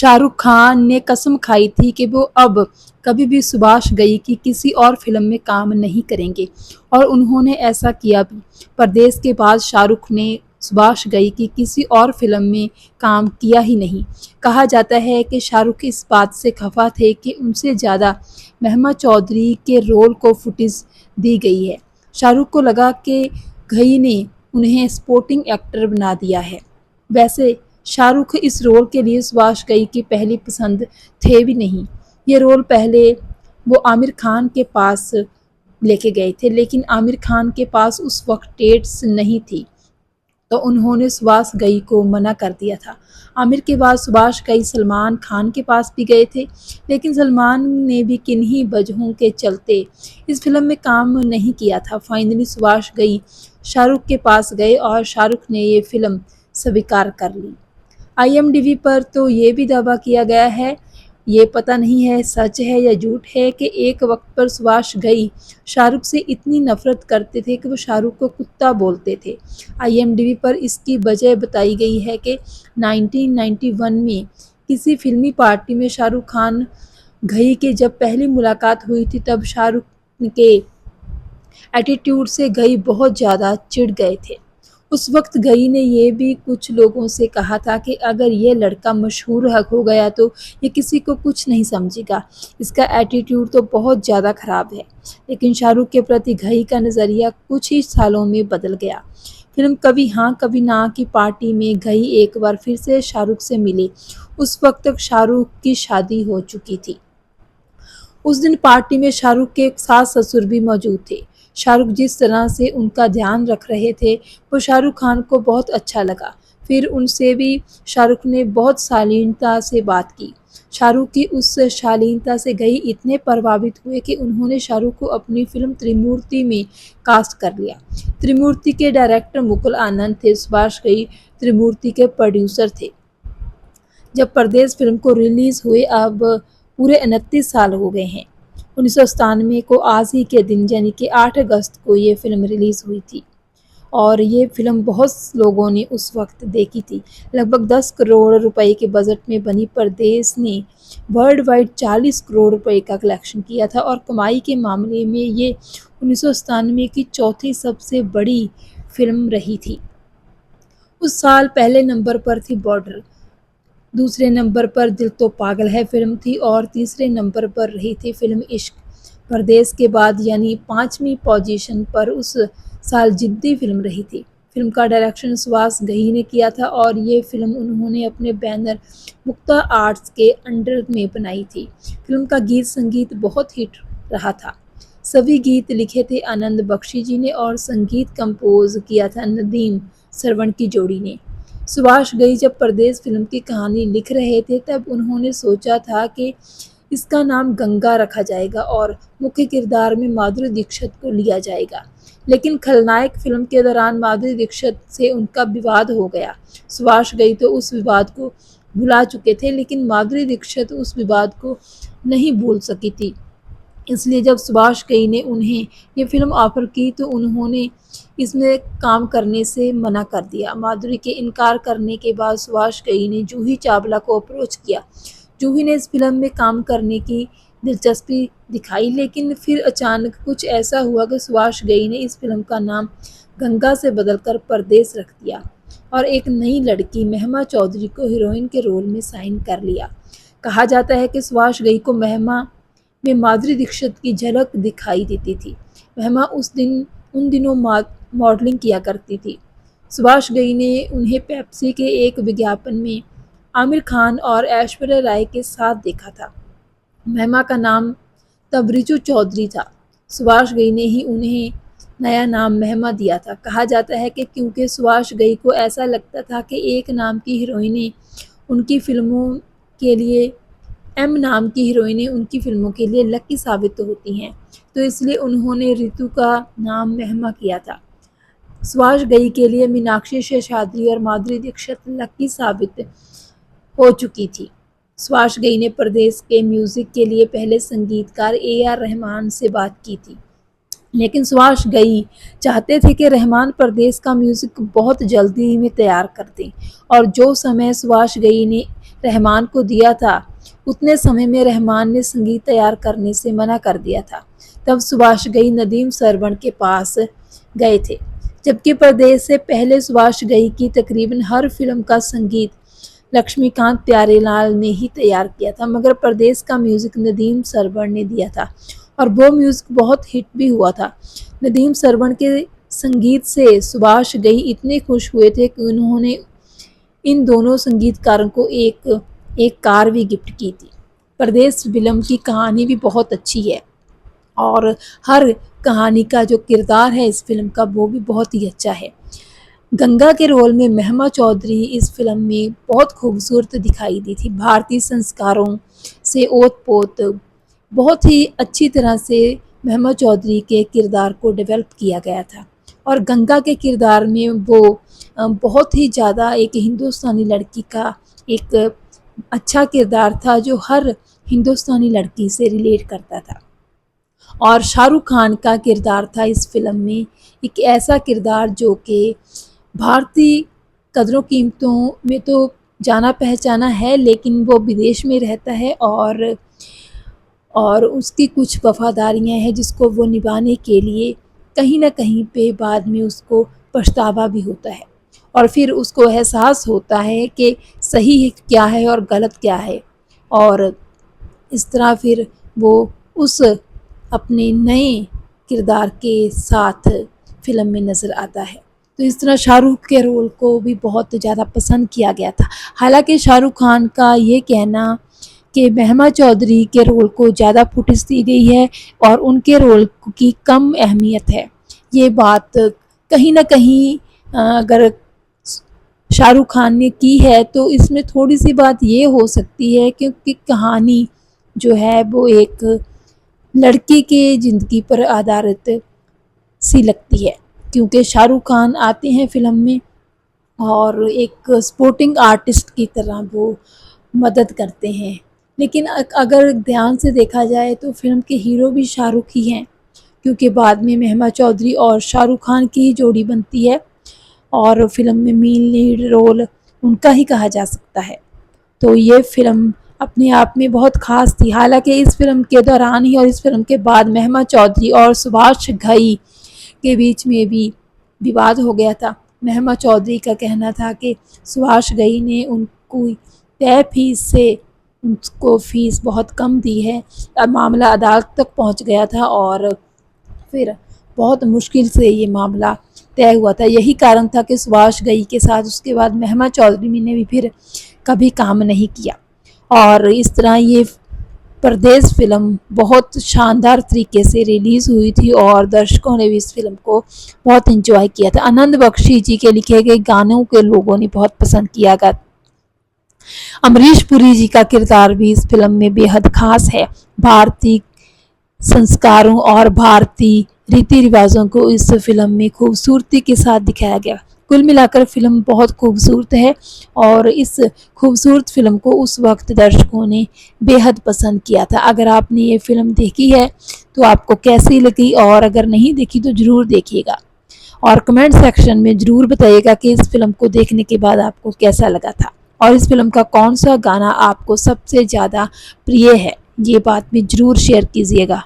शाहरुख खान ने कसम खाई थी कि वो अब कभी भी सुभाष घई की किसी और फिल्म में काम नहीं करेंगे और उन्होंने ऐसा किया भी। परदेस के बाद शाहरुख ने सुभाष घई की किसी और फिल्म में काम किया ही नहीं। कहा जाता है कि शाहरुख इस बात से खफा थे कि उनसे ज़्यादा महमा चौधरी के रोल को फुटेज दी गई है। शाहरुख को लगा कि घई ने उन्हें सपोर्टिंग एक्टर बना दिया है। वैसे शाहरुख इस रोल के लिए सुभाष घई की पहली पसंद थे भी नहीं। ये रोल पहले वो आमिर खान के पास लेके गए थे, लेकिन आमिर खान के पास उस वक्त डेट्स नहीं थी, तो उन्होंने सुभाष घई को मना कर दिया था। आमिर के बाद सुभाष घई सलमान खान के पास भी गए थे, लेकिन सलमान ने भी किन्हीं वजहों के चलते इस फिल्म में काम नहीं किया था। फाइनली सुभाष घई शाहरुख के पास गए और शाहरुख ने ये फिल्म स्वीकार कर ली। IMDb पर तो ये भी दावा किया गया है, ये पता नहीं है सच है या झूठ है, कि एक वक्त पर सुभाष घई शाहरुख से इतनी नफरत करते थे कि वो शाहरुख को कुत्ता बोलते थे। IMDb पर इसकी वजह बताई गई है कि 1991 में किसी फिल्मी पार्टी में शाहरुख खान घई के जब पहली मुलाकात हुई थी, तब शाहरुख के एटीट्यूड से घई बहुत ज़्यादा चिढ़ गए थे। उस वक्त घई ने ये भी कुछ लोगों से कहा था कि अगर ये लड़का मशहूर हो गया तो ये किसी को कुछ नहीं समझेगा, इसका एटीट्यूड तो बहुत ज़्यादा ख़राब है। लेकिन शाहरुख के प्रति घई का नज़रिया कुछ ही सालों में बदल गया। फिल्म कभी हाँ कभी ना की पार्टी में घई एक बार फिर से शाहरुख से मिले। उस वक्त तक शाहरुख की शादी हो चुकी थी। उस दिन पार्टी में शाहरुख के सास ससुर भी मौजूद थे। शाहरुख जिस तरह से उनका ध्यान रख रहे थे, वो शाहरुख खान को बहुत अच्छा लगा। फिर उनसे भी शाहरुख ने बहुत शालीनता से बात की। शाहरुख की उस शालीनता से घई इतने प्रभावित हुए कि उन्होंने शाहरुख को अपनी फिल्म त्रिमूर्ति में कास्ट कर लिया। त्रिमूर्ति के डायरेक्टर मुकुल आनंद थे, सुभाष घई त्रिमूर्ति के प्रोड्यूसर थे। जब परदेस फिल्म को रिलीज़ हुए अब पूरे 29 साल हो गए हैं। 1997 को आज ही के दिन यानी कि 8 अगस्त को ये फ़िल्म रिलीज़ हुई थी और ये फ़िल्म बहुत लोगों ने उस वक्त देखी थी। लगभग 10 करोड़ रुपए के बजट में बनी परदेस ने वर्ल्ड वाइड 40 करोड़ रुपए का कलेक्शन किया था और कमाई के मामले में ये 1997 की चौथी सबसे बड़ी फिल्म रही थी। उस साल पहले नंबर पर थी बॉर्डर, दूसरे नंबर पर दिल तो पागल है फिल्म थी और तीसरे नंबर पर रही थी फिल्म इश्क। परदेस के बाद यानी 5वीं पोजीशन पर उस साल जिद्दी फिल्म रही थी। फिल्म का डायरेक्शन सुभाष घई ने किया था और ये फिल्म उन्होंने अपने बैनर मुक्ता आर्ट्स के अंडर में बनाई थी। फिल्म का गीत संगीत बहुत हिट रहा था। सभी गीत लिखे थे आनंद बख्शी जी ने और संगीत कंपोज किया था नदीम श्रवण की जोड़ी ने। सुभाष घई जब परदेस फिल्म की कहानी लिख रहे थे, तब उन्होंने सोचा था कि इसका नाम गंगा रखा जाएगा और मुख्य किरदार में माधुरी दीक्षित को लिया जाएगा। लेकिन खलनायक फिल्म के दौरान माधुरी दीक्षित से उनका विवाद हो गया। सुभाष घई तो उस विवाद को भुला चुके थे, लेकिन माधुरी दीक्षित उस विवाद को नहीं भूल सकी थी। इसलिए जब सुभाष घई ने उन्हें ये फिल्म ऑफर की तो उन्होंने इसमें काम करने से मना कर दिया। माधुरी के इनकार करने के बाद सुभाष घई ने जूही चावला को अप्रोच किया। जूही ने इस फिल्म में काम करने की दिलचस्पी दिखाई, लेकिन फिर अचानक कुछ ऐसा हुआ कि सुभाष घई ने इस फिल्म का नाम गंगा से बदलकर परदेस रख दिया और एक नई लड़की महमा चौधरी को हीरोइन के रोल में साइन कर लिया। कहा जाता है कि सुभाष घई को महमा में माधुरी दीक्षित की झलक दिखाई देती थी। महमा उन दिनों मॉडलिंग किया करती थी। सुभाष घई ने उन्हें पेप्सी के एक विज्ञापन में आमिर खान और ऐश्वर्या राय के साथ देखा था। महमा का नाम तब रिचू चौधरी था। सुभाष घई ने ही उन्हें नया नाम महमा दिया था। कहा जाता है कि क्योंकि सुभाष घई को ऐसा लगता था कि एक नाम की हीरोइनें उनकी फिल्मों के लिए नाम की हीरोइनें उनकी फिल्मों के लिए लकी साबित होती हैं, तो इसलिए उन्होंने रितु का नाम महमा किया था। सुभाष घई के लिए मीनाक्षी शेषाद्री और माधुरी दीक्षित लकी साबित हो चुकी थी। सुभाष घई ने परदेस के म्यूज़िक के लिए पहले संगीतकार AR रहमान से बात की थी, लेकिन सुभाष घई चाहते थे कि रहमान परदेस का म्यूज़िक बहुत जल्दी में तैयार कर दें और जो समय सुभाष घई ने रहमान को दिया था, उतने समय में रहमान ने संगीत तैयार करने से मना कर दिया था। तब सुभाष घई नदीम श्रवण के पास गए थे, जबकि परदेश से पहले सुभाष घई की तकरीबन हर फिल्म का संगीत लक्ष्मीकांत प्यारेलाल ने ही तैयार किया था, मगर परदेश का म्यूजिक नदीम श्रवण ने दिया था और वो म्यूजिक बहुत हिट भी हुआ था। नदीम श्रवण के संगीत से सुभाष घई इतने खुश हुए थे कि उन्होंने इन दोनों संगीतकारों को एक कार भी गिफ्ट की थी। परदेश फिल्म की कहानी भी बहुत अच्छी है और हर कहानी का जो किरदार है इस फिल्म का वो भी बहुत ही अच्छा है। गंगा के रोल में महिमा चौधरी इस फिल्म में बहुत खूबसूरत दिखाई दी थी। भारतीय संस्कारों से ओत-पोत बहुत ही अच्छी तरह से महिमा चौधरी के किरदार को डेवलप किया गया था और गंगा के किरदार में वो बहुत ही ज़्यादा एक हिंदुस्तानी लड़की का एक अच्छा किरदार था जो हर हिंदुस्तानी लड़की से रिलेट करता था। और शाहरुख खान का किरदार था इस फिल्म में एक ऐसा किरदार जो कि भारतीय कदरों कीमतों में तो जाना पहचाना है, लेकिन वो विदेश में रहता है और उसकी कुछ वफ़ादारियाँ हैं जिसको वो निभाने के लिए कहीं न कहीं पे बाद में उसको पछतावा भी होता है और फिर उसको एहसास होता है कि सही क्या है और गलत क्या है और इस तरह फिर वो उस अपने नए किरदार के साथ फिल्म में नज़र आता है। तो इस तरह शाहरुख के रोल को भी बहुत ज़्यादा पसंद किया गया था। हालांकि शाहरुख खान का ये कहना कि महिमा चौधरी के रोल को ज़्यादा फुटेज दी गई है और उनके रोल की कम अहमियत है, ये बात कहीं ना कहीं अगर शाहरुख खान ने की है तो इसमें थोड़ी सी बात ये हो सकती है क्योंकि कहानी जो है वो एक लड़की के ज़िंदगी पर आधारित सी लगती है, क्योंकि शाहरुख खान आते हैं फिल्म में और एक सपोर्टिंग आर्टिस्ट की तरह वो मदद करते हैं, लेकिन अगर ध्यान से देखा जाए तो फिल्म के हीरो भी शाहरुख ही हैं, क्योंकि बाद में महिमा चौधरी और शाहरुख खान की ही जोड़ी बनती है और फिल्म में मेन लीड रोल उनका ही कहा जा सकता है। तो ये फिल्म अपने आप में बहुत ख़ास थी। हालांकि इस फिल्म के दौरान ही और इस फिल्म के बाद महिमा चौधरी और सुभाष घई के बीच में भी विवाद हो गया था। महिमा चौधरी का कहना था कि सुभाष घई ने उनको तय फीस से उनको फ़ीस बहुत कम दी है। अब मामला अदालत तक पहुंच गया था और फिर बहुत मुश्किल से ये मामला तय हुआ था। यही कारण था कि सुभाष घई के साथ उसके बाद महिमा चौधरी ने भी फिर कभी काम नहीं किया और इस तरह ये परदेश फिल्म बहुत शानदार तरीके से रिलीज़ हुई थी और दर्शकों ने भी इस फिल्म को बहुत एंजॉय किया था। आनंद बख्शी जी के लिखे गए गानों के लोगों ने बहुत पसंद किया गया। अमरीश पुरी जी का किरदार भी इस फिल्म में बेहद खास है। भारतीय संस्कारों और भारतीय रीति रिवाजों को इस फिल्म में खूबसूरती के साथ दिखाया गया। कुल मिलाकर फिल्म बहुत खूबसूरत है और इस खूबसूरत फिल्म को उस वक्त दर्शकों ने बेहद पसंद किया था। अगर आपने ये फिल्म देखी है तो आपको कैसी लगी और अगर नहीं देखी तो ज़रूर देखिएगा और कमेंट सेक्शन में ज़रूर बताइएगा कि इस फिल्म को देखने के बाद आपको कैसा लगा था और इस फिल्म का कौन सा गाना आपको सबसे ज़्यादा प्रिय है, ये बात भी ज़रूर शेयर कीजिएगा।